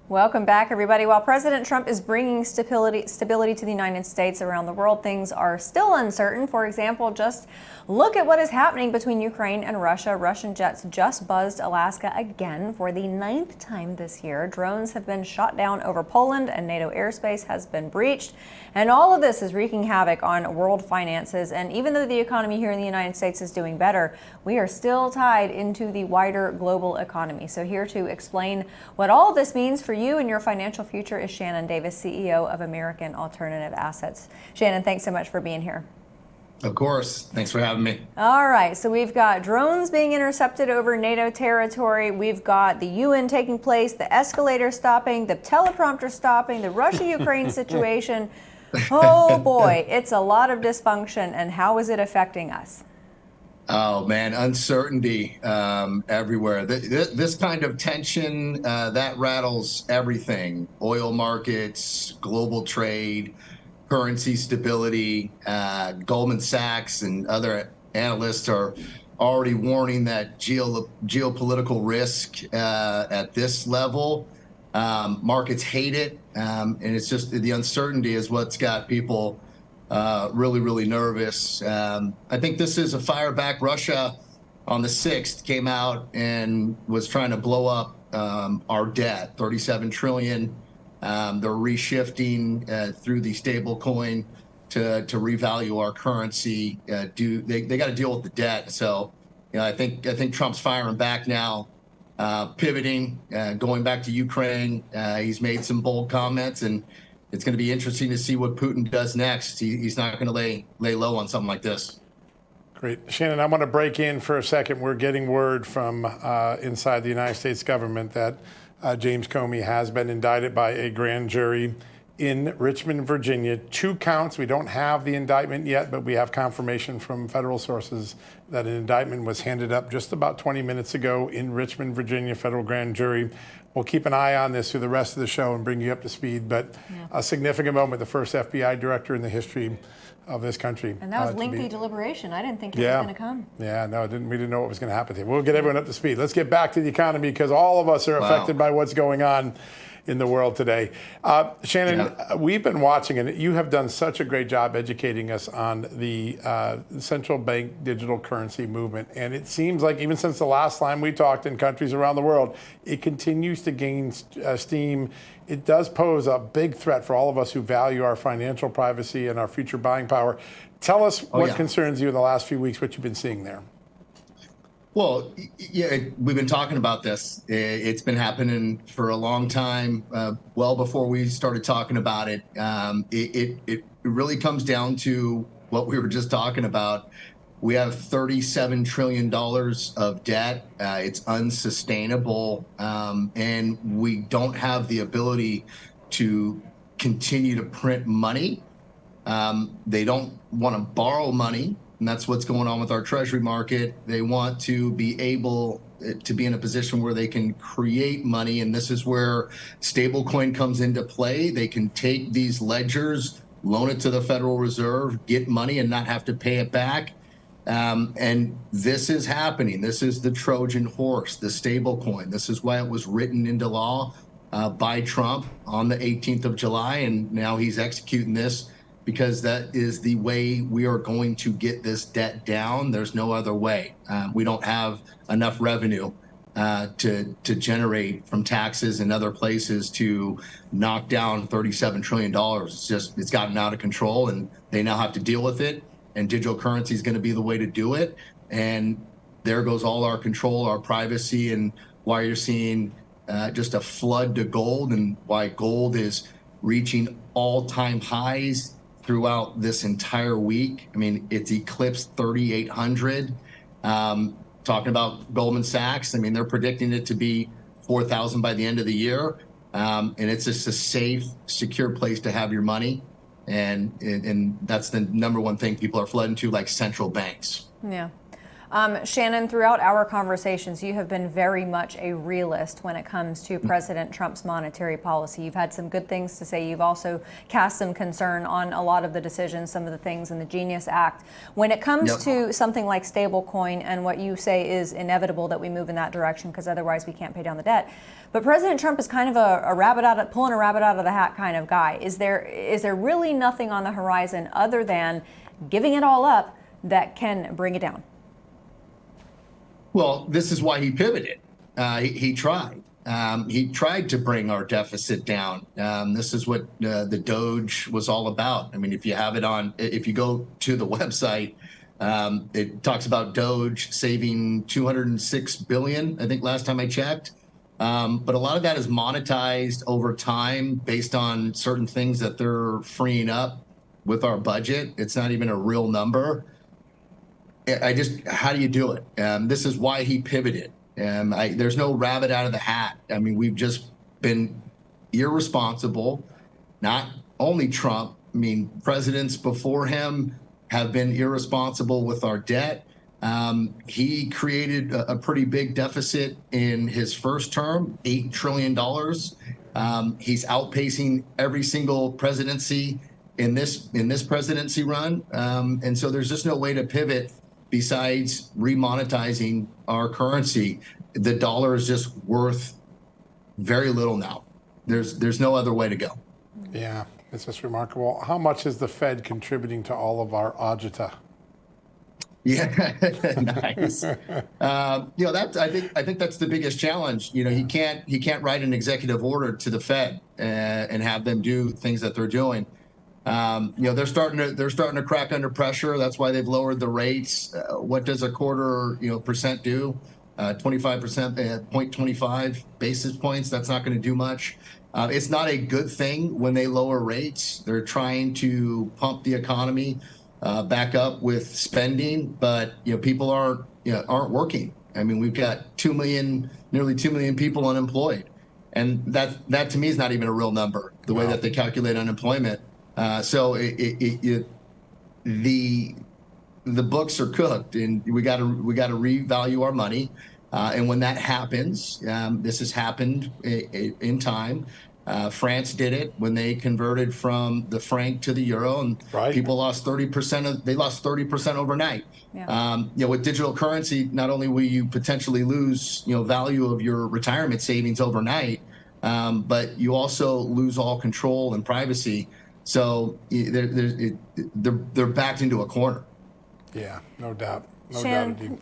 Welcome back, everybody. While President Trump is bringing stability to the United States, around the world, things are still uncertain. For example, just look at what is happening between Ukraine and Russia. Russian jets just buzzed Alaska again for the 9th time this year. Drones have been shot down over Poland, and NATO airspace has been breached. And all of this is wreaking havoc on world finances. And even though the economy here in the United States is doing better, we are still tied into the wider global economy. So here to explain what all of this means for you and your financial future is Shannon Davis, CEO of American Alternative Assets. Shannon, thanks so much for being here. Of course. Thanks for having me. All right. So we've got drones being intercepted over NATO territory. We've got the UN taking place, the escalator stopping, the teleprompter stopping, the Russia-Ukraine situation. Oh, boy. It's a lot of dysfunction. And how is it affecting us? Oh, man, uncertainty everywhere. This kind of tension, that rattles everything. Oil markets, global trade, currency stability. Goldman Sachs and other analysts are already warning that geopolitical risk at this level. Markets hate it. And it's just the uncertainty is what's got people really nervous. I think this is a fire back. Russia on the 6th came out and was trying to blow up our debt, 37 trillion. They're reshifting through the stablecoin to revalue our currency. They got to deal with the debt. So, I think Trump's firing back now, pivoting, going back to Ukraine. He's made some bold comments, and it's going to be interesting to see what Putin does next. He's not going to lay low on something like this. Great. Shannon, I want to break in for a second. We're getting word from inside the United States government that James Comey has been indicted by a grand jury in Richmond, Virginia. 2 counts. We don't have the indictment yet, but we have confirmation from federal sources that an indictment was handed up just about 20 minutes ago in Richmond, Virginia, federal grand jury. We'll keep an eye on this through the rest of the show and bring you up to speed. But a significant moment, the first FBI director in the history of this country. And that was lengthy deliberation. I didn't think it was going to come. Yeah, no, we didn't know what was going to happen here. We'll get everyone up to speed. Let's get back to the economy because all of us are affected by what's going on in the world today. Shannon, we've been watching, and you have done such a great job educating us on the central bank digital currency movement. And it seems like even since the last time we talked in countries around the world, it continues to gain steam. It does pose a big threat for all of us who value our financial privacy and our future buying power. Tell us what concerns you in the last few weeks, what you've been seeing there. Well, yeah, we've been talking about this. It's been happening for a long time, well before we started talking about it. It really comes down to what we were just talking about. We have $37 trillion of debt. It's unsustainable, and we don't have the ability to continue to print money. They don't want to borrow money. And that's what's going on with our treasury market. They want to be able to be in a position where they can create money. And this is where stablecoin comes into play. They can take these ledgers, loan it to the Federal Reserve, get money and not have to pay it back. And this is happening. This is the Trojan horse, the stablecoin. This is why it was written into law by Trump on the 18th of July. And now he's executing this, because that is the way we are going to get this debt down. There's no other way. We don't have enough revenue to generate from taxes and other places to knock down $37 trillion. It's gotten out of control, and they now have to deal with it. And digital currency is going to be the way to do it. And there goes all our control, our privacy, and why you're seeing just a flood to gold, and why gold is reaching all-time highs throughout this entire week. I mean, it's eclipsed 3,800. Talking about Goldman Sachs, I mean, they're predicting it to be 4,000 by the end of the year. And it's just a safe, secure place to have your money. And that's the number one thing people are flooding to, like central banks. Yeah. Shannon, throughout our conversations, you have been very much a realist when it comes to President Trump's monetary policy. You've had some good things to say. You've also cast some concern on a lot of the decisions, some of the things in the Genius Act. When it comes to something like stablecoin and what you say is inevitable that we move in that direction because otherwise we can't pay down the debt. But President Trump is kind of pulling a rabbit out of the hat kind of guy. Is there really nothing on the horizon other than giving it all up that can bring it down? Well, this is why he pivoted. He tried. He tried to bring our deficit down. This is what the Doge was all about. I mean, if you go to the website, it talks about Doge saving $206 billion, I think last time I checked. But a lot of that is monetized over time based on certain things that they're freeing up with our budget. It's not even a real number. How do you do it? This is why he pivoted. There's no rabbit out of the hat. I mean, we've just been irresponsible. Not only Trump, I mean, presidents before him have been irresponsible with our debt. He created a pretty big deficit in his first term, $8 trillion. He's outpacing every single presidency in this presidency run. And so there's just no way to pivot besides remonetizing our currency. The dollar is just worth very little now. There's no other way to go. Yeah, it's just remarkable. How much is the Fed contributing to all of our agita? Yeah, nice. I think that's the biggest challenge. He can't write an executive order to the Fed and have them do things that they're doing. They're starting to crack under pressure. That's why they've lowered the rates. What does a quarter percent do? 25%, 0.25 basis points. That's not going to do much. It's not a good thing when they lower rates. They're trying to pump the economy back up with spending, but people aren't working. I mean, we've got nearly 2 million people unemployed, and that to me is not even a real number. The way that they calculate unemployment. So the books are cooked, and we got to revalue our money. And when that happens, this has happened in time. France did it when they converted from the franc to the euro, and people lost 30%. They lost 30% overnight. Yeah. With digital currency, not only will you potentially lose value of your retirement savings overnight, but you also lose all control and privacy. So they're backed into a corner. Yeah, no doubt. No doubt indeed.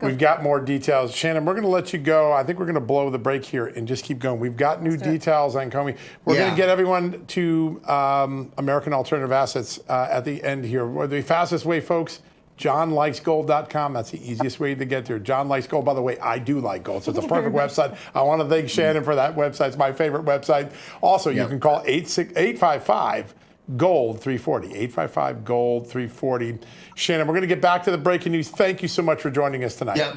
We've got more details. Shannon, we're going to let you go. I think we're going to blow the break here and just keep going. We've got new details on Comey. We're going to get everyone to American Alternative Assets at the end here. The fastest way, folks, johnlikesgold.com. That's the easiest way to get there. John Likes Gold. By the way, I do like gold, so it's a perfect website. I want to thank Shannon for that website. It's my favorite website. Also, you can call 855-GOLD-340. 855-GOLD-340. Shannon, we're going to get back to the breaking news. Thank you so much for joining us tonight. Yeah.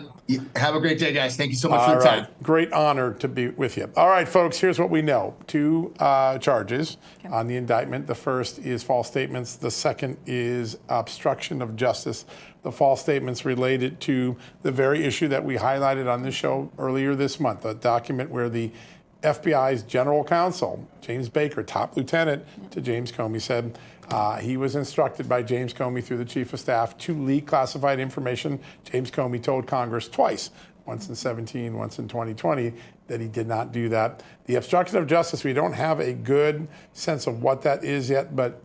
Have a great day, guys. Thank you so much for the time. Great honor to be with you. All right, folks, here's what we know. 2 charges on the indictment. The first is false statements. The second is obstruction of justice. The false statements related to the very issue that we highlighted on this show earlier this month, a document where the FBI's general counsel, James Baker, top lieutenant to James Comey, said he was instructed by James Comey through the chief of staff to leak classified information. James Comey told Congress twice, once in 2017, once in 2020, that he did not do that. The obstruction of justice, we don't have a good sense of what that is yet, but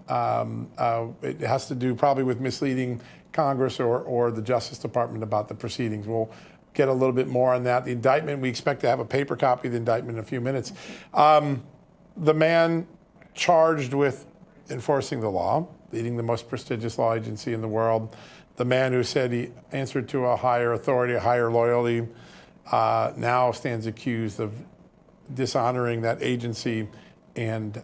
it has to do probably with misleading Congress or the Justice Department about the proceedings. We'll get a little bit more on that. The indictment, we expect to have a paper copy of the indictment in a few minutes. The man charged with enforcing the law, leading the most prestigious law agency in the world, the man who said he answered to a higher authority, a higher loyalty, now stands accused of dishonoring that agency and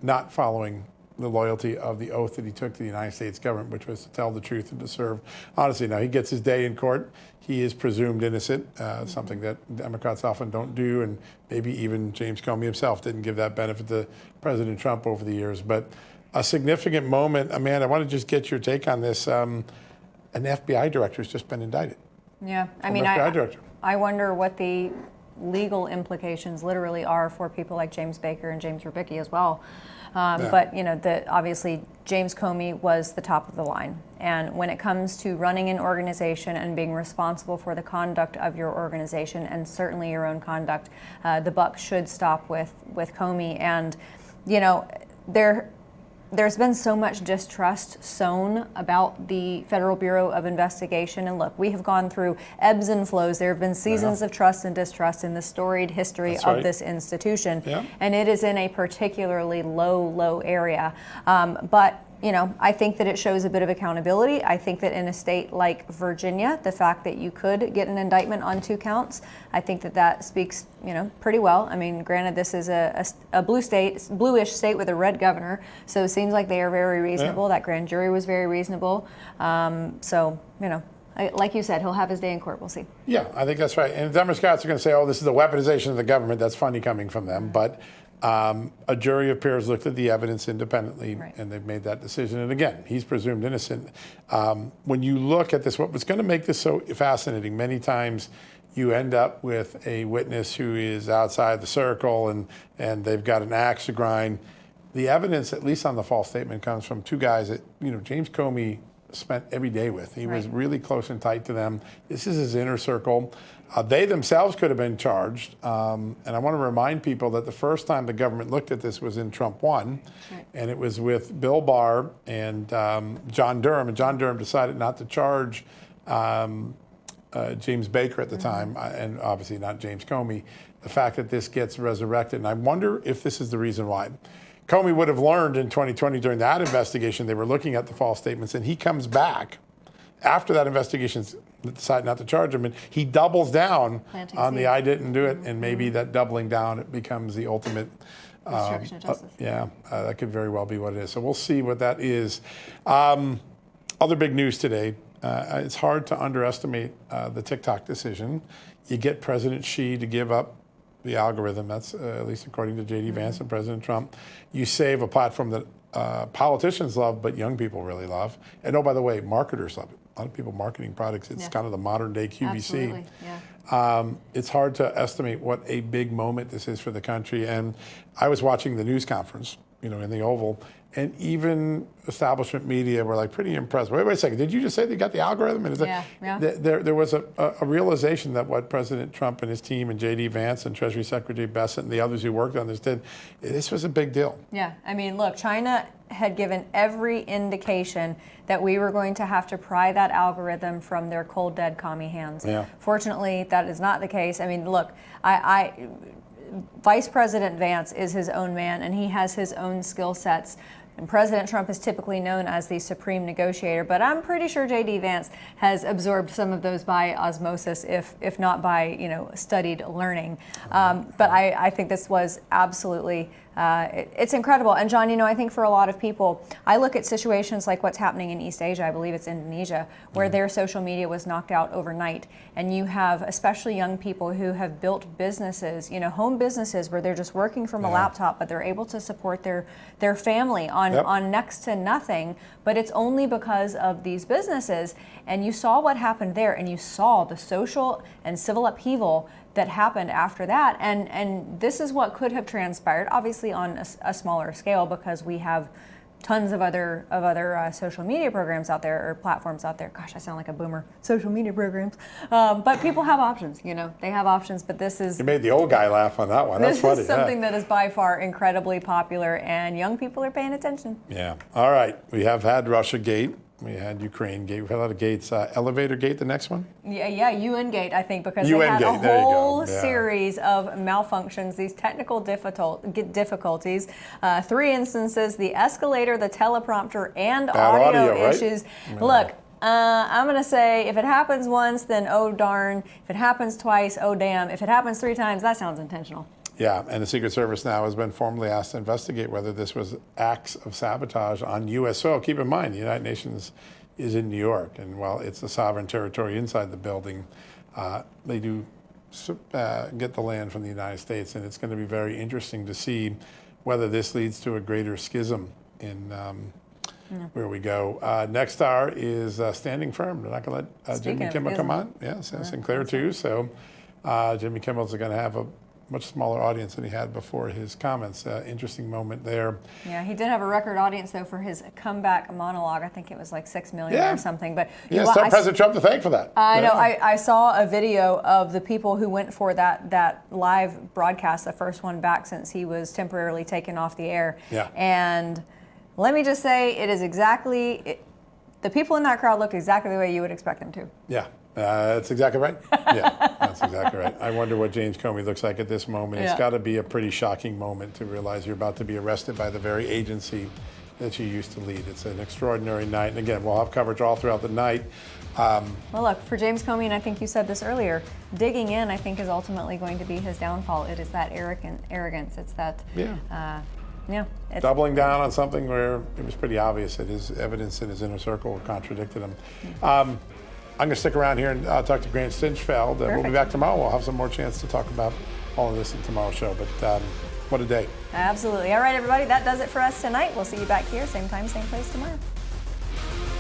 not following the loyalty of the oath that he took to the United States government, which was to tell the truth and to serve honestly. Now, he gets his day in court. He is presumed innocent, something that Democrats often don't do, and maybe even James Comey himself didn't give that benefit to President Trump over the years. But a significant moment. Amanda, I want to just get your take on this. an FBI director has just been indicted. Yeah, I Former mean, FBI director. I wonder what the legal implications literally are for people like James Baker and James Rubicki as well. But you know, obviously James Comey was the top of the line, and when it comes to running an organization and being responsible for the conduct of your organization and certainly your own conduct, the buck should stop with Comey. And you know, there's been so much distrust sown about the Federal Bureau of Investigation. And look, we have gone through ebbs and flows. There have been seasons of trust and distrust in the storied history of this institution. Yeah. And it is in a particularly low area. But you know, I think that it shows a bit of accountability. I think that in a state like Virginia, the fact that you could get an indictment on 2 counts, I think that speaks, you know, pretty well. I mean, granted, this is a bluish state with a red governor, so it seems like they are very reasonable. That grand jury was very reasonable. So, you know, like you said, he'll have his day in court. We'll see. Yeah, I think that's right. And Democrats are going to say, oh, this is the weaponization of the government. That's funny coming from them. But a jury of peers looked at the evidence independently, and they've made that decision. And again, he's presumed innocent. When you look at this, what was going to make this so fascinating, many times you end up with a witness who is outside the circle and they've got an axe to grind. The evidence, at least on the false statement, comes from 2 guys that, you know, James Comey spent every day with. He was really close and tight to them. This is his inner circle. They themselves could have been charged. And I want to remind people that the first time the government looked at this was in Trump 1. And it was with Bill Barr and John Durham. And John Durham decided not to charge James Baker at the time, and obviously not James Comey. The fact that this gets resurrected. And I wonder if this is the reason why. Comey would have learned in 2020 during that investigation, they were looking at the false statements, and he comes back after that investigation, decide not to charge him, and he doubles down on the I didn't do it, and maybe that doubling down, it becomes the ultimate obstruction of justice. That could very well be what it is. So we'll see what that is. Other big news today. It's hard to underestimate the TikTok decision. You get President Xi to give up the algorithm. That's at least according to J.D. Vance and President Trump. You save a platform that politicians love, but young people really love. And oh, by the way, marketers love it. A lot of people marketing products. It's kind of the modern day QVC. Absolutely. Yeah. It's hard to estimate what a big moment this is for the country. And I was watching the news conference, you know, in the Oval, and even establishment media were like pretty impressed. Wait a second, did you just say they got the algorithm? And there was a realization that what President Trump and his team and J.D. Vance and Treasury Secretary Bessent and the others who worked on this did, this was a big deal. Yeah, I mean, look, China had given every indication that we were going to have to pry that algorithm from their cold, dead commie hands. Yeah. Fortunately, that is not the case. I mean, look, Vice President Vance is his own man, and he has his own skill sets. And President Trump is typically known as the supreme negotiator, but I'm pretty sure J.D. Vance has absorbed some of those by osmosis, if not by, you know, studied learning. But I think this was absolutely, it's incredible. And John, you know, I think for a lot of people, I look at situations like what's happening in East Asia, I believe it's Indonesia, where their social media was knocked out overnight. And you have especially young people who have built businesses, you know, home businesses where they're just working from a laptop, but they're able to support their family on next to nothing. But it's only because of these businesses. And you saw what happened there, and you saw the social and civil upheaval that happened after that. And this is what could have transpired, obviously on a smaller scale, because we have tons of other social media programs out there, or platforms out there. Gosh, I sound like a boomer. Social media programs. But people have options, you know. They have options, but this is... You made the old guy laugh on that one. That's funny. This is something that is by far incredibly popular, and young people are paying attention. Yeah. All right. We have had Russia Gate. We had Ukraine Gate. We've had a lot of gates. Elevator Gate, the next one? Yeah, UN Gate, I think, because they had a whole series of malfunctions, these technical difficulties, 3 instances, the escalator, the teleprompter, and audio issues. Right? Look, I'm going to say if it happens once, then oh darn. If it happens twice, oh damn. If it happens 3 times, that sounds intentional. Yeah, and the Secret Service now has been formally asked to investigate whether this was acts of sabotage on U.S. soil. Keep in mind, the United Nations is in New York, and while it's the sovereign territory inside the building, they do get the land from the United States, and it's going to be very interesting to see whether this leads to a greater schism in where we go. Next star is standing firm. They're not going to let Jimmy Kimmel come on. Yeah, Sinclair too. So Jimmy Kimmel's going to have a much smaller audience than he had before his comments. Interesting moment there. Yeah, he did have a record audience, though, for his comeback monologue. I think it was like 6 million or something. But President Trump to thank for that. I know. I saw a video of the people who went for that live broadcast, the first one back since he was temporarily taken off the air. Yeah. And let me just say, it is exactly, the people in that crowd looked exactly the way you would expect them to. Yeah. That's exactly right. Yeah, that's exactly right. I wonder what James Comey looks like at this moment. It's got to be a pretty shocking moment to realize you're about to be arrested by the very agency that you used to lead. It's an extraordinary night. And again, we'll have coverage all throughout the night. Well, look, for James Comey, and I think you said this earlier, digging in, I think, is ultimately going to be his downfall. It is that arrogance. It's that, it's doubling down on something where it was pretty obvious that his evidence in his inner circle contradicted him. I'm going to stick around here and talk to Grant Stinchfeld. We'll be back tomorrow. We'll have some more chance to talk about all of this in tomorrow's show. But what a day. Absolutely. All right, everybody, that does it for us tonight. We'll see you back here, same time, same place tomorrow.